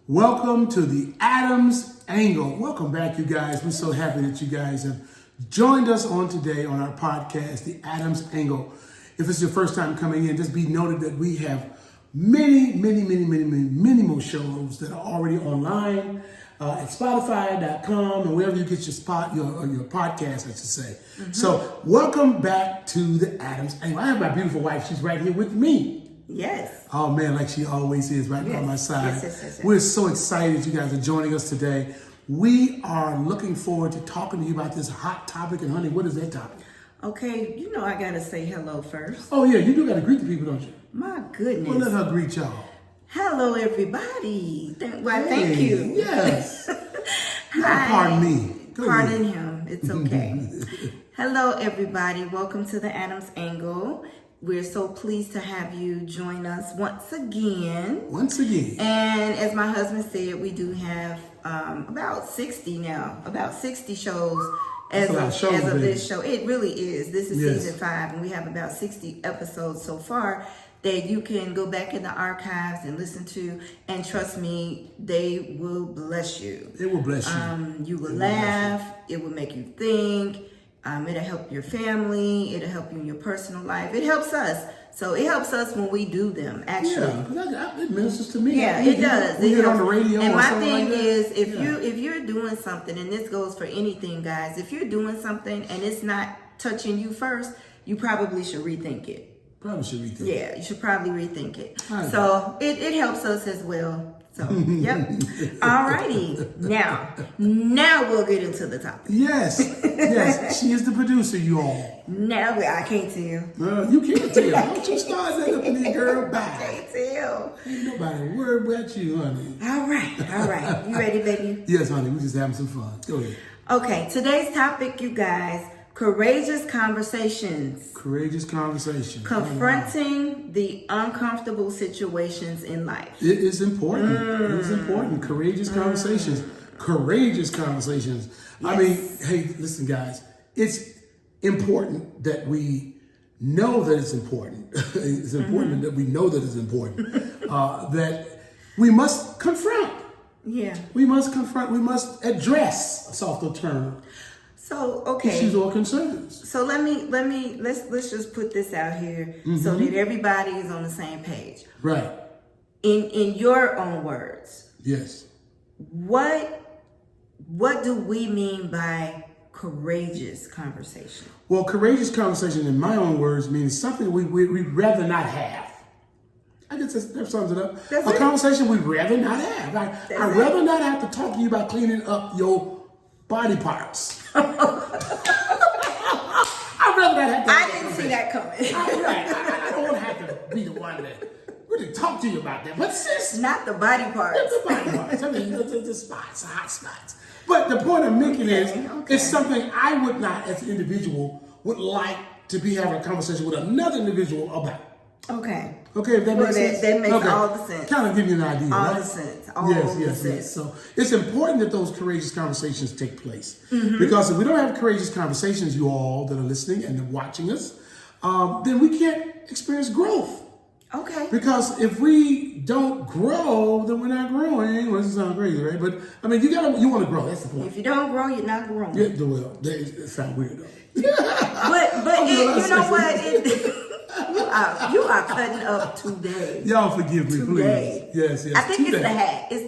Welcome to the Adams Angle. Welcome back, you guys. We're so happy that you guys have joined us on today on our podcast, the Adams Angle. If it's your first time coming in, just be noted that we have many more shows that are already online at Spotify.com and wherever you get your podcast, I should say. So welcome back to the Adams Angle. I have my beautiful wife. She's right here with me. Yes. Oh man, like she always is, right by my side. Yes. We're so excited you guys are joining us today. We are looking forward to talking to you about this hot topic. And honey, what is that topic? Okay, you know I gotta say hello first. Oh yeah, you do gotta greet the people, don't you? My goodness. Well, let her greet y'all. Hello, everybody. Thank you. Yes. Hi. Pardon me. Go Pardon ahead. him. It's okay. Hello, everybody. Welcome to the Adams Angle. We're so pleased to have you join us once again. And as my husband said, we do have about 60 shows as of this show. It really is. This is season 5, and we have about 60 episodes so far that you can go back in the archives and listen to. And trust me, they will bless you. It will bless you. You will laugh. It will make you think. It'll help your family. It'll help you in your personal life. It helps us. So it helps us when we do them, actually. Yeah, it ministers to me. Yeah, it does. We get on the radio. And my thing like is, if you're doing something, and this goes for anything, guys, if you're doing something and it's not touching you first, you probably should rethink it. Yeah, you should probably rethink it. So it helps us as well. So, yep. Alrighty. Now we'll get into the topic. Yes. She is the producer, you all. Now I can't tell. You can't tell. Don't you start that up in there, girl. Bye. I can't tell. Ain't nobody worried about you, honey. All right. You ready, baby? Yes, honey. We're just having some fun. Go ahead. Okay. Today's topic, you guys. Courageous conversations. Confronting the uncomfortable situations in life. It is important. It is important. Courageous conversations. Yes. I mean, hey, listen, guys. It's important that we know that it's important. It's important that we know that it's important. That we must confront. Yeah. We must confront. We must address, a softer term. So, okay. Issues or concerns. So let's just put this out here so that everybody is on the same page. Right. In your own words. Yes. What do we mean by courageous conversation? Well, courageous conversation, in my own words, means something we'd rather not have. I guess that sums it up. A conversation we'd rather not have. I'd rather not have to talk to you about cleaning up your body parts. I'd rather not have to. I didn't see that coming. I don't want to have to be the one that really talk to you about that. But sis, not the body parts. The body parts. I mean, the spots, the hot spots. But the point I'm making is, it's something I would not, as an individual, would like to be having a conversation with another individual about. Okay. Okay, if that makes sense. That makes all the sense. Kind of give you an idea, all right? The sense. Yes. So it's important that those courageous conversations take place. Because if we don't have courageous conversations, you all that are listening and watching us, then we can't experience growth. Okay. Because if we don't grow, then we're not growing. Well, this sounds crazy, right? But I mean, you want to grow. That's the point. If you don't grow, you're not growing. Yeah, well, it sounds weird though. but you know what? You are cutting up today. Y'all forgive me, please. Yes. I think it's the hat. It's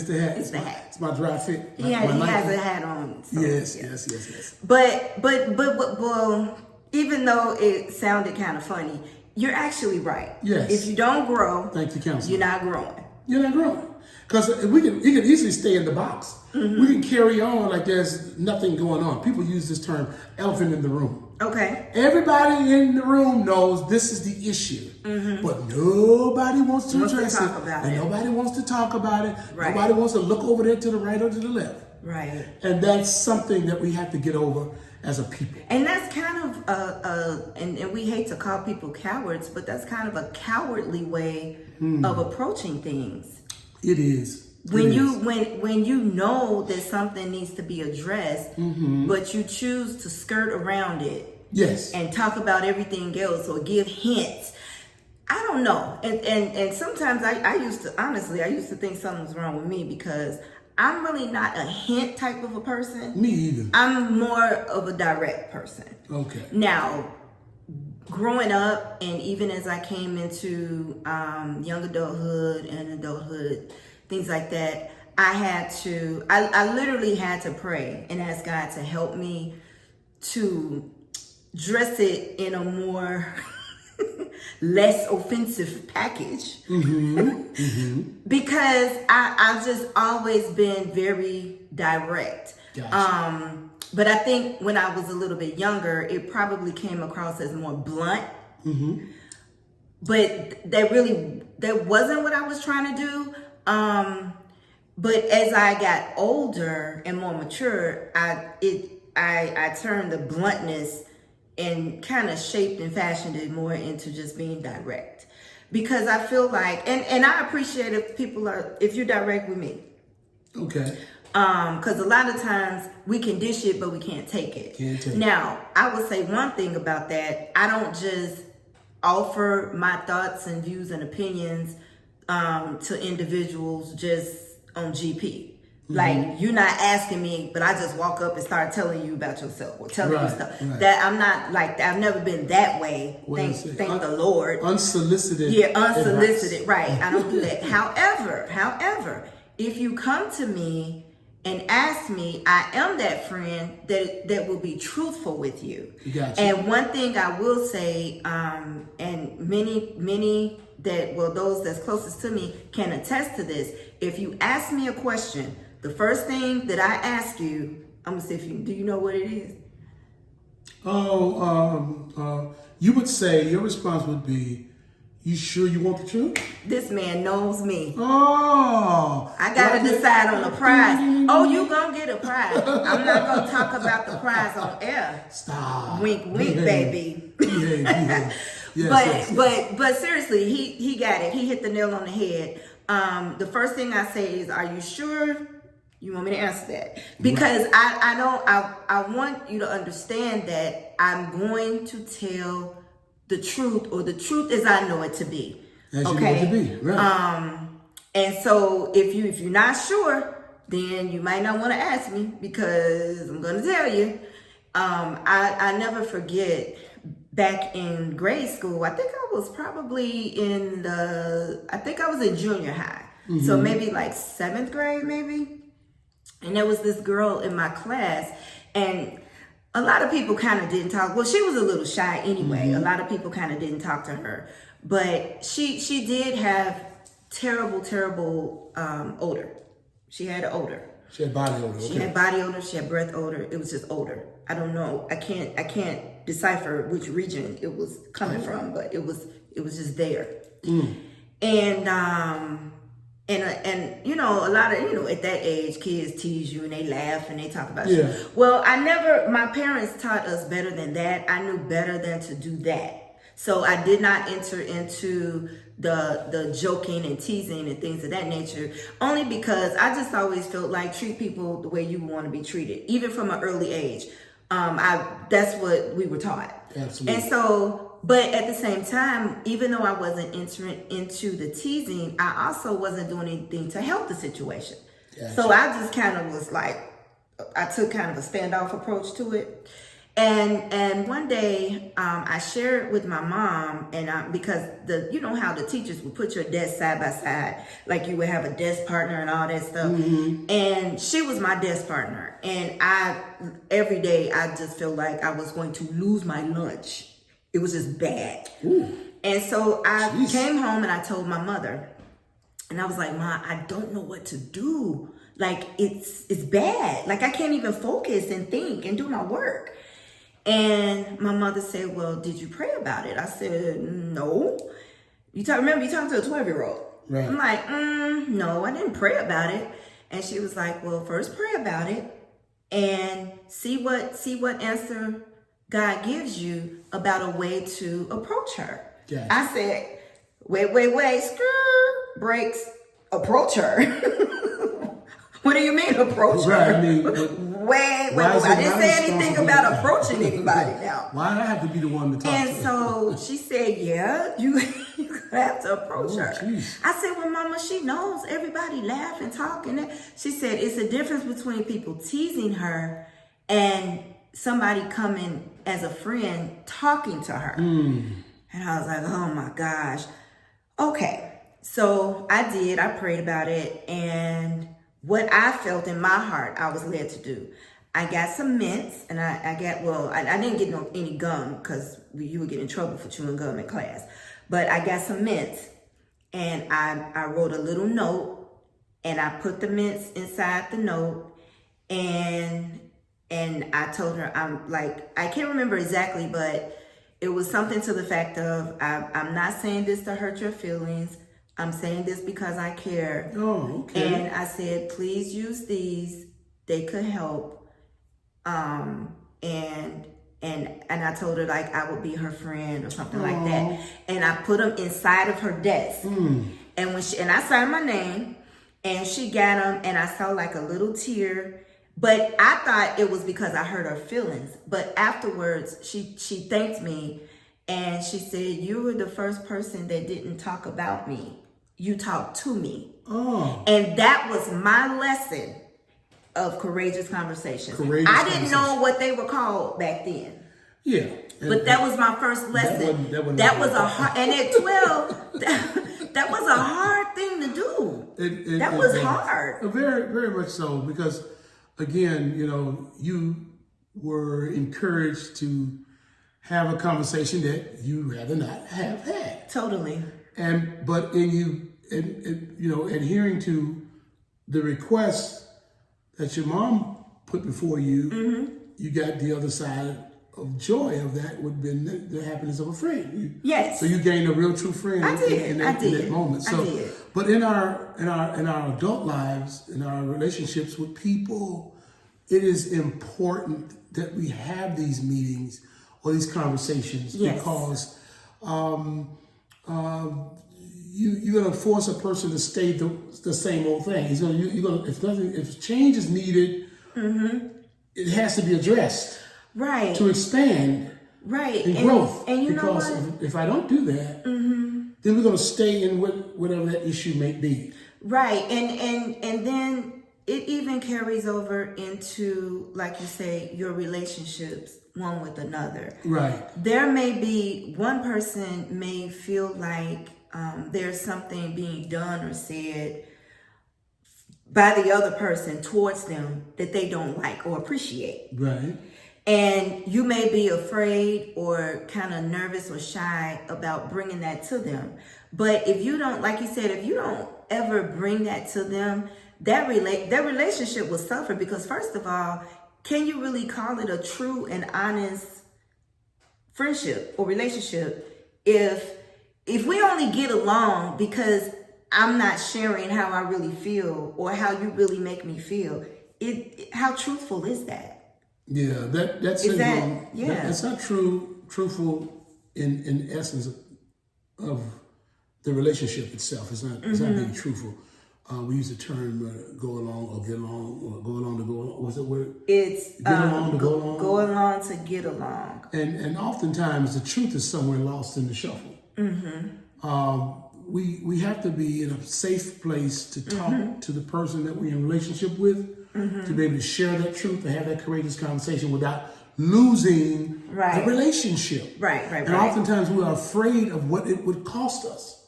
the hat. It's my dry fit. He has a hat on. So, yes. But well, even though it sounded kind of funny, you're actually right. Yes. If you don't grow, thank you, counselor. You're not growing. Because we can easily stay in the box. We can carry on like there's nothing going on. People use this term, elephant in the room. Okay. Everybody in the room knows this is the issue, but nobody wants to address it, and nobody wants to talk about it. Right. Nobody wants to look over there to the right or to the left. Right. And that's something that we have to get over as a people. And that's kind of and we hate to call people cowards, but that's kind of a cowardly way of approaching things. It is. When you know that something needs to be addressed, but you choose to skirt around it, yes, and talk about everything else or give hints, I don't know. And sometimes I used to think something was wrong with me because I'm really not a hint type of a person. Me either. I'm more of a direct person. Okay. Now, growing up and even as I came into young adulthood and adulthood, things like that, I literally had to pray and ask God to help me to dress it in a more less offensive package. Because I've just always been very direct. Gotcha. But I think when I was a little bit younger, it probably came across as more blunt. But that wasn't what I was trying to do. But as I got older and more mature, I turned the bluntness and kind of shaped and fashioned it more into just being direct. Because I feel like, and I appreciate if you're direct with me. Okay. Because a lot of times we can dish it, but we can't take it. Now, I would say one thing about that. I don't just offer my thoughts and views and opinions to individuals just on GP. Like, you're not asking me, but I just walk up and start telling you about yourself or telling you stuff. Right. That I'm not like that. I've never been that way. Thank the Lord. Unsolicited. Yeah, unsolicited. Advice. Right. I don't do that. However, if you come to me and ask me, I am that friend that will be truthful with you. Gotcha. And one thing I will say, and many those that's closest to me can attest to this. If you ask me a question, the first thing that I ask you, I'm gonna say, do you know what it is? You would say, your response would be, you sure you want the truth? This man knows me. Oh. I gotta decide on the prize. Oh, you gonna get a prize. I'm not gonna talk about the prize on air. Stop. Wink, wink, baby. Yes, but seriously, he got it. He hit the nail on the head. The first thing I say is, are you sure you want me to answer that? Because I want you to understand that I'm going to tell the truth, or the truth as I know it to be. As you know it to be, right. And so if you're not sure, then you might not want to ask me, because I'm going to tell you. I never forget, back in grade school, I think I was probably in junior high. So maybe like 7th grade, maybe. And there was this girl in my class, and a lot of people kind of didn't talk. Well, she was a little shy anyway. A lot of people kind of didn't talk to her. But she did have terrible odor. She had an odor. She had body odor. She had body odor. She had breath odor. It was just odor. I don't know. I can't decipher which region it was coming from, but it was just there. And you know, a lot of, at that age, kids tease you and they laugh and they talk about you. Well, my parents taught us better than that. I knew better than to do that. So I did not enter into the joking and teasing and things of that nature, only because I just always felt like treat people the way you want to be treated, even from an early age. That's what we were taught. Absolutely. And so, but at the same time, even though I wasn't entering into the teasing, I also wasn't doing anything to help the situation. Gotcha. So I just kind of was like, I took kind of a standoff approach to it. And one day, I shared with my mom, and because you know how the teachers would put your desk side by side, like you would have a desk partner and all that stuff. And she was my desk partner, and every day I just felt like I was going to lose my lunch. It was just bad. Ooh. And so I came home and I told my mother, and I was like, Ma, I don't know what to do. Like, it's bad. Like, I can't even focus and think and do my work. And my mother said, well, did you pray about it? I said, no. Remember, you talking to a 12-year-old. Right. I'm like, no, I didn't pray about it. And she was like, well, first pray about it and see what answer God gives you about a way to approach her. Gotcha. I said, wait, breaks, approach her. What do you mean approach her? Right, I mean, wait. I didn't say anything about approaching anybody now. Why do I have to be the one to talk to? And so she said, yeah, you have to approach her. Geez. I said, well, Mama, she knows everybody laugh and talk. And she said, it's a difference between people teasing her and somebody coming as a friend talking to her. And I was like, oh my gosh. Okay. So I prayed about it. And what I felt in my heart, I was led to do. I got some mints, and I didn't get any gum because you would get in trouble for chewing gum in class. But I got some mints, and I wrote a little note, and I put the mints inside the note, and I told her, I can't remember exactly, but it was something to the fact of, I'm not saying this to hurt your feelings. I'm saying this because I care. Oh, okay. And I said, please use these. They could help. And I told her I would be her friend or something like that. And I put them inside of her desk. And and I signed my name, and she got them, and I saw a little tear. But I thought it was because I hurt her feelings. But afterwards, she thanked me, and she said, you were the first person that didn't talk about me. You talked to me. And that was my lesson of courageous conversations. I didn't know what they were called back then. Yeah. But that was my first lesson. That was a hard, and at 12, that was a hard thing to do. That was hard. Very, very much so, because again, you were encouraged to have a conversation that you rather not have had. Totally. But adhering to the request that your mom put before you, you got the other side of joy of that would have been the happiness of a friend. Yes. So you gained a real true friend in that moment. So, I did. But in our adult lives, in our relationships with people, it is important that we have these meetings or these conversations, because you're going to force a person to stay the same old thing. If change is needed, it has to be addressed. Right. To expand. Right. And growth. And you know what? If I don't do that, then we're going to stay in whatever that issue may be. Right. And then it even carries over into, like you say, your relationships one with another. Right. There may be one person may feel like there's something being done or said by the other person towards them that they don't like or appreciate. Right. And you may be afraid or kind of nervous or shy about bringing that to them. But if you don't, like you said, if you don't ever bring that to them, that relationship will suffer, because first of all, can you really call it a true and honest friendship or relationship if we only get along because I'm not sharing how I really feel or how you really make me feel? How truthful is that? Yeah, that's not truthful in essence of the relationship itself. It's not being truthful. We use the term go along or get along, or go along to go along. What's that word? It's get along to go along. Go along to get along. And oftentimes the truth is somewhere lost in the shuffle. We have to be in a safe place to talk to the person that we're in a relationship with, to be able to share that truth, to have that courageous conversation without losing the relationship. Right. And oftentimes we are afraid of what it would cost us.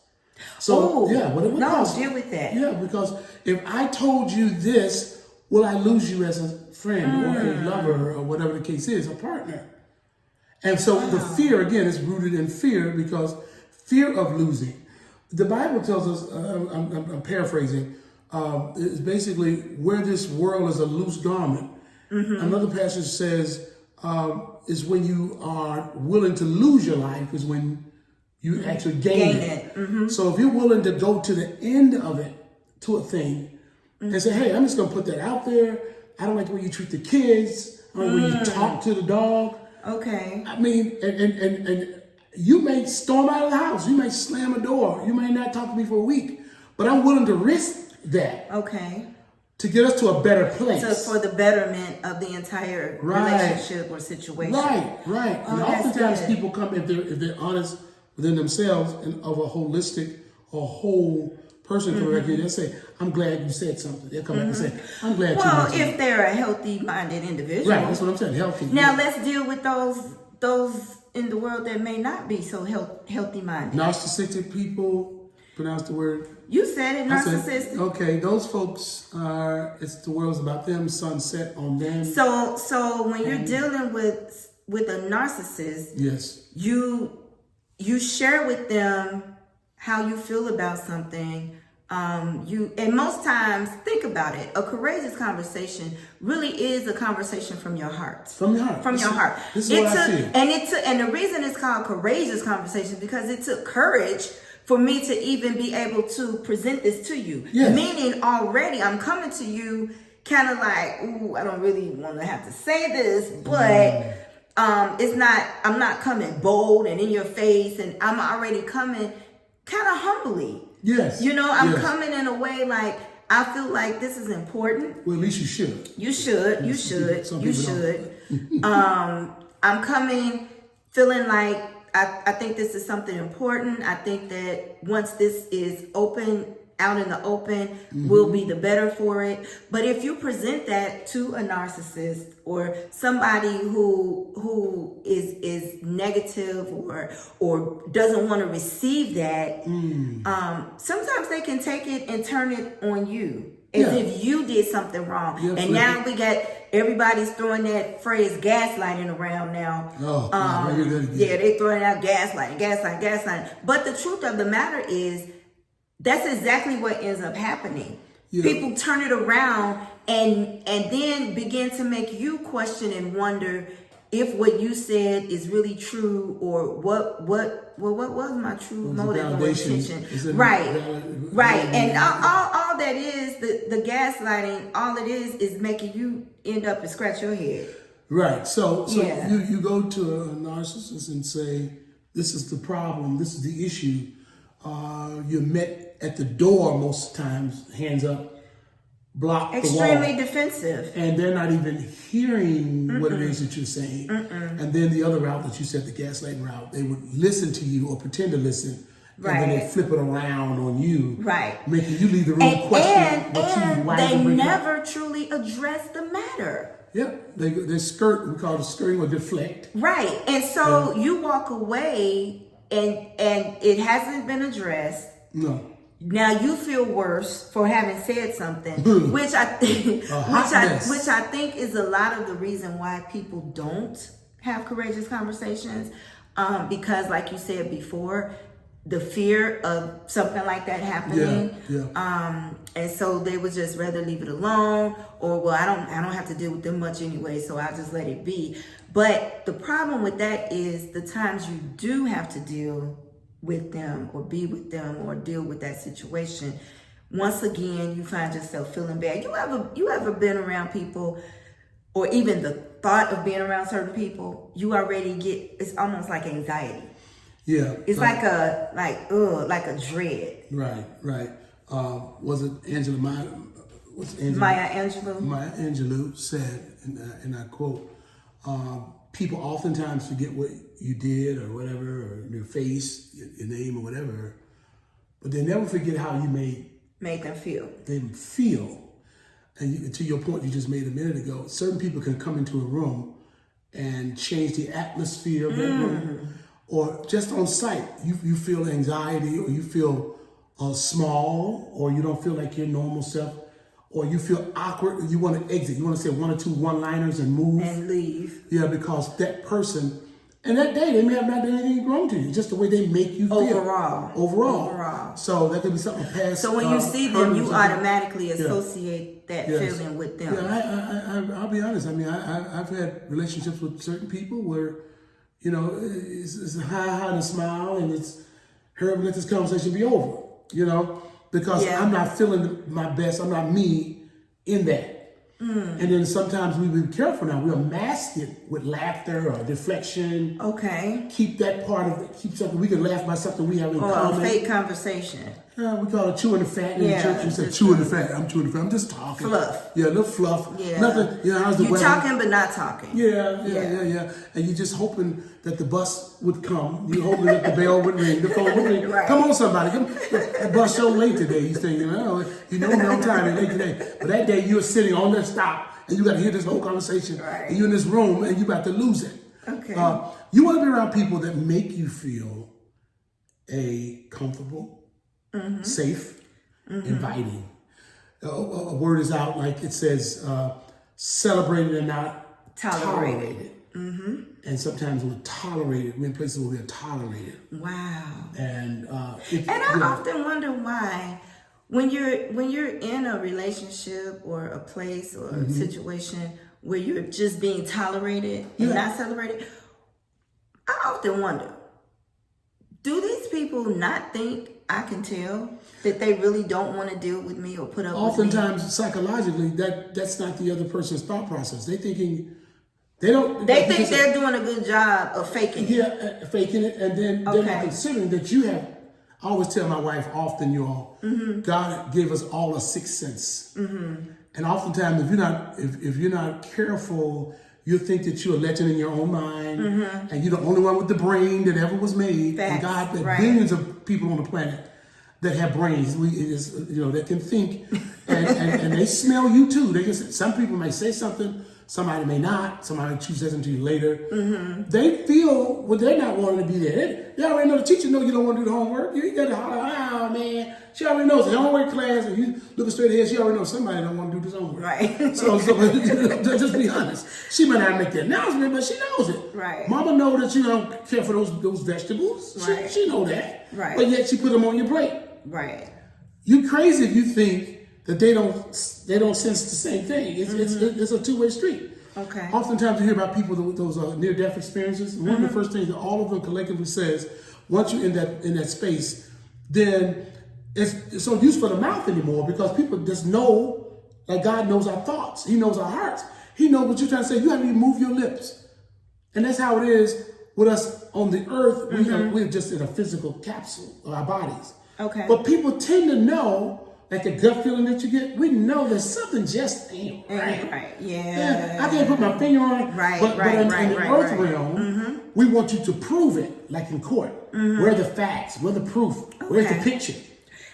So what it would cost. Deal with that. Yeah, because if I told you this, will I lose you as a friend or a lover or whatever the case is, a partner? And so the fear, again, is rooted in fear, because fear of losing. The Bible tells us, I'm paraphrasing, it's basically where this world is a loose garment. Another passage says is when you are willing to lose your life is when you actually gain it. So if you're willing to go to the end of it, to a thing, and say, hey, I'm just going to put that out there. I don't like the way you treat the kids. I don't like the way you talk to the dog. Okay. I mean, and you may storm out of the house. You may slam a door. You may not talk to me for a week. But I'm willing to risk that. Okay. To get us to a better place. So for the betterment of the entire relationship or situation. Right. And oftentimes people come, if they're honest within themselves and of a holistic or whole person come back here, they'll say, I'm glad you said something. They'll come back and say, I'm glad you Well, mentioned if they're a healthy-minded individual. Right, that's what I'm saying, healthy. Now, let's deal with those in the world that may not be so healthy-minded. Narcissistic people, pronounce the word. You said it, narcissistic. Okay, those folks are, it's the world's about them, sunset on them. So when you're dealing with a narcissist, yes, you share with them how you feel about something. And most times, think about it. A courageous conversation really is a conversation from your heart. From your heart. From your heart. This is what I feel. And the reason it's called courageous conversation because it took courage for me to even be able to present this to you. Yes. Meaning already I'm coming to you kind of like, ooh, I don't really want to have to say this, but I'm not coming bold and in your face, and I'm already coming kind of humbly. Yes. I'm coming in a way like I feel like this is important. Well, at least you should. You should. I'm coming feeling like I think this is something important. I think that once this is out in the open, we'll be the better for it. But if you present that to a narcissist or somebody who is negative or doesn't want to receive that, sometimes they can take it and turn it on you as if you did something wrong. Yeah, and now we got everybody's throwing that phrase gaslighting around now. They throwing out gaslighting. But the truth of the matter is, that's exactly what ends up happening. Yeah. People turn it around and then begin to make you question and wonder if what you said is really true or what was my true motive or intention. Right. And all that is, the gaslighting, all it is making you end up and scratch your head. Right. So you go to a narcissist and say, this is the problem, this is the issue. You're met at the door most times, hands up, block the wall. Extremely defensive. And they're not even hearing what it is that you're saying. And then the other route that you said, the gaslighting route, they would listen to you or pretend to listen. Right. And then they flip it around on you. Right. Making you leave the room questioning what they never truly address the matter. Yep. They skirt, we call it skirting or deflect. Right. And so you walk away and it hasn't been addressed. No. Now you feel worse for having said something, which I think is a lot of the reason why people don't have courageous conversations, because, like you said before, the fear of something like that happening, and so they would just rather leave it alone, or well, I don't have to deal with them much anyway, so I'll just let it be. But the problem with that is the times you do have to deal with them or be with them or deal with that situation, once again you find yourself feeling bad. You ever been around people, or even the thought of being around certain people, you already get, it's almost like anxiety. Yeah. It's like a dread. Right. Was it Angela Maya? Maya Angelou? Maya Angelou said, and I quote, people oftentimes forget what you did or whatever, or your face, your name or whatever, but they never forget how you made them feel. And to your point you just made a minute ago, certain people can come into a room and change the atmosphere of that room, or just on sight, you feel anxiety, or you feel small, or you don't feel like your normal self, or you feel awkward, you want to exit. You want to say one or two one-liners and move. And leave. Yeah, because that person, and that day, they may have not done anything wrong to you. Just the way they make you feel. Overall. So that could be something past. So when you see them, you automatically associate that feeling with them. Yeah, I'll be honest. I mean, I've had relationships with certain people where, it's a hi and a smile, and it's, hurry up, let this conversation be over, because I'm not feeling my best. I'm not me in that. And then sometimes we be careful now. We'll mask it with laughter or deflection. Okay. Keep that part of it. Keep something. We can laugh about something we have in common. Or a fake conversation. We call it chewing the fat in the church. You said chewing the fat. I'm chewing the fat. I'm just talking. Fluff. Yeah, a little fluff. Yeah. Nothing. You know, how's the weather? You're talking but not talking. Yeah. And you're just hoping that the bus would come. You're hoping that the bell would ring, the phone would ring. Right. Come on, somebody. The bus so late today. You're thinking, oh, you know me on time. You're late today. But that day you're sitting on that stop and you got to hear this whole conversation. Right. And you're in this room and you're about to lose it. Okay. You want to be around people that make you feel comfortable, safe, inviting. A word is out like it says, celebrated and not tolerated. And sometimes we're tolerated. We're in places where we're tolerated. Wow. And I often wonder why, when you're in a relationship or a place or a situation where you're just being tolerated and not celebrated, I often wonder, do these people not think I can tell that they really don't want to deal with me or put up with me? Oftentimes, psychologically, that's not the other person's thought process. They think they're doing a good job of faking it. Yeah, faking it, and then they're not considering that you have. I always tell my wife often, you all, God gave us all a sixth sense, and oftentimes if you're not careful, you think that you're a legend in your own mind, and you're the only one with the brain that ever was made. Facts. And God, that billions of people on the planet that have brains, that can think, and they smell you too. Some people may say something, somebody may not. Somebody may choose something to you later. They feel they're not wanting to be there. They already know the teacher know you don't want to do the homework. You got to holler, oh man. She already knows the homework class, and you looking straight ahead. She already knows somebody don't want to do this homework. Right. So just be honest. She might not make the announcement, but she knows it. Right. Mama know that you don't care for those vegetables. Right. She know that. Right. But yet she put them on your plate. Right. You crazy if you think that they don't sense the same thing. It's a two-way street. Okay. Oftentimes you hear about people with those near-death experiences. One of the first things that all of them collectively says, once you're in that space, then it's no use for the mouth anymore, because people just know, like God knows our thoughts. He knows our hearts. He knows what you're trying to say. You haven't even moved your lips. And that's how it is with us on the earth. We're just in a physical capsule of our bodies. Okay. But people tend to know, like the gut feeling that you get, we know that something just ain't right. Right. Yeah. I can't put my finger on it. Right. But in the earth realm, we want you to prove it, like in court. Where are the facts? Where are the proof? Where's the picture?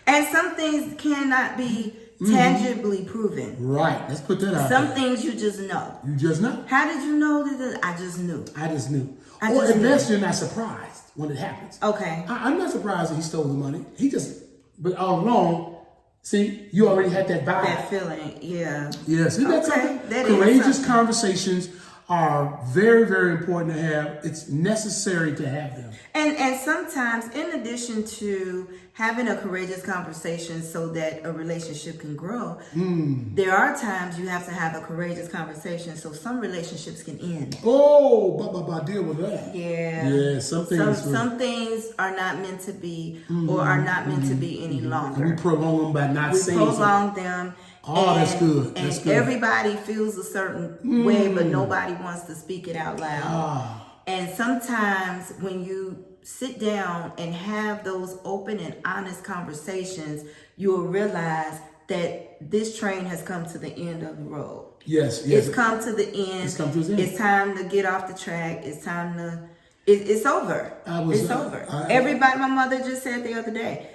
And some things cannot be tangibly proven. Right. Let's put that out Some there. things you just know. You just know. How did you know that? I just knew. Or at best, you're not surprised when it happens. Okay. I'm not surprised that he stole the money. But all along, see, you already had that vibe. That feeling, yeah. Yeah, see, that's something. That courageous conversations are very, very important to have. It's necessary to have them. And sometimes, in addition to having a courageous conversation so that a relationship can grow, there are times you have to have a courageous conversation so some relationships can end. Oh, but deal with that. Yeah. Yeah, some things are not meant to be or are not meant to be any longer. And we prolong them by not saying something. We prolong them. Oh, that's good. That's good. Everybody feels a certain way, but nobody wants to speak it out loud. And sometimes when you sit down and have those open and honest conversations, you'll realize that this train has come to the end of the road. Yes. It's come to the end. It's come to the end. It's time to get off the track. It's time to... It's over. It's over. Everybody, my mother just said the other day,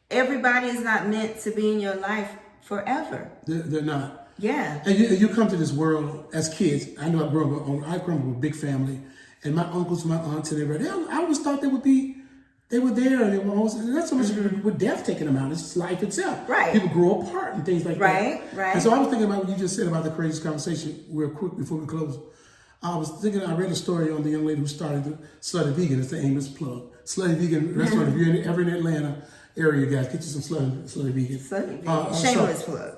everybody is not meant to be in your life forever. They're not. Yeah. And you come to this world as kids. I know I grew up with a big family, and my uncles, my aunts, and everybody. I always thought they were there, and not so much with death taking them out. It's just life itself. Right. People grow apart and things like that. Right. And so I was thinking about what you just said about the courageous conversation real quick before we close. I was thinking, I read a story on the young lady who started the Slutty Vegan. It's the aimless plug. Slutty Vegan restaurant. If you're ever in Atlanta area, guys, get you some Slutty Vegan. Slutty Vegan. Shameless plug.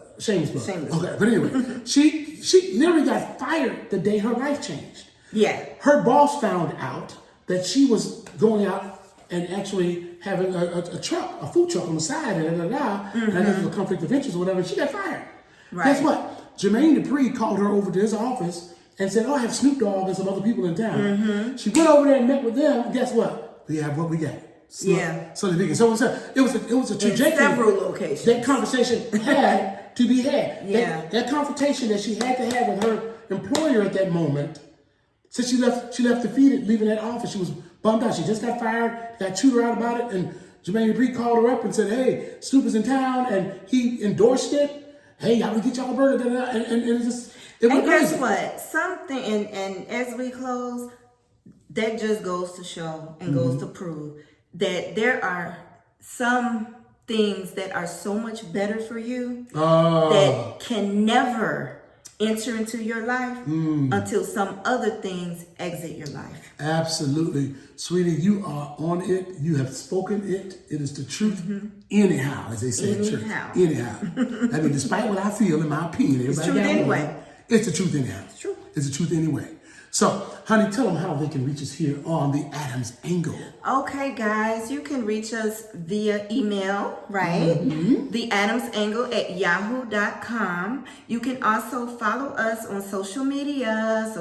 Okay, but anyway, she literally got fired the day her life changed. Yeah. Her boss found out that she was going out and actually having a food truck on the side, and I guess it was a conflict of interest or whatever, and she got fired. Right. Guess what? Jermaine Dupri called her over to his office and said, I have Snoop Dogg and some other people in town. She went over there and met with them, and guess what? We have what we got. So it was a trajectory. In several locations. That conversation had to be had. Yeah. That confrontation that she had to have with her employer at that moment. So she left defeated, leaving that office. She was bummed out. She just got fired, got chewed her out about it, and Jermaine Dupri called her up and said, "Hey, Snoop is in town," and he endorsed it. "Hey, y'all get y'all a burger," and it was and guess what? Something, and as we close, that just goes to show and goes to prove that there are some things that are so much better for you that can never enter into your life until some other things exit your life. Absolutely. Sweetie, you are on it. You have spoken it. It is the truth anyhow, as they say in church. Anyhow. I mean, despite what I feel, in my opinion, it's truth anyway. It's the truth anyhow. It's true. It's the truth anyway. So, honey, tell them how they can reach us here on the Adams Angle. Okay, guys, you can reach us via email, right? The AdamsAngle@yahoo.com. You can also follow us on social media,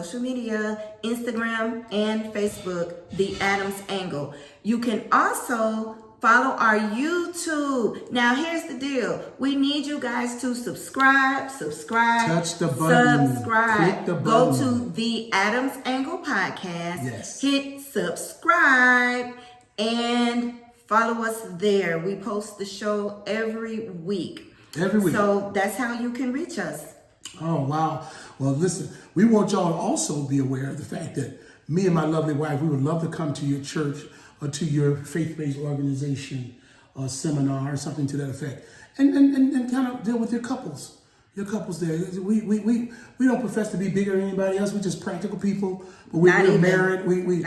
Instagram and Facebook, The Adams Angle. You can also follow our YouTube. Now, here's the deal. We need you guys to subscribe. Touch the button. Subscribe. Click the button. Go to the Adams Angle Podcast. Yes. Hit subscribe and follow us there. We post the show every week. Every week. So that's how you can reach us. Oh, wow. Well, listen, we want y'all to also be aware of the fact that me and my lovely wife, we would love to come to your church or to your faith-based organization or seminar or something to that effect, and kind of deal with your couples there. We don't profess to be bigger than anybody else. We're just practical people, but we're married. We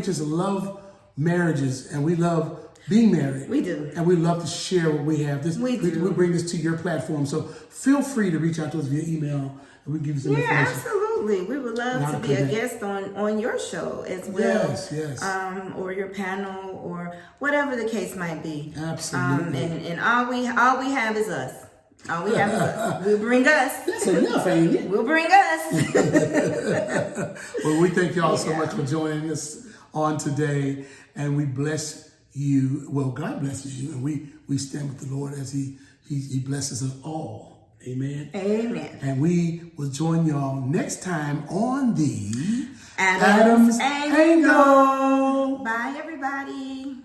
just love marriages, and we love being married. We do. And we love to share what we have. We bring this to your platform, so feel free to reach out to us via email, and we give you some information. Absolutely. We would love to be a guest on your show as well. Yes. Or your panel or whatever the case might be. Absolutely. And all we have is us. All we have is us. We'll bring us. That's enough, ain't it? We'll bring us. Well, we thank y'all so much for joining us on today, and we bless you. Well, God blesses you, and we stand with the Lord as He blesses us all. Amen. Amen. And we will join y'all next time on the Adams Angle. Bye, everybody.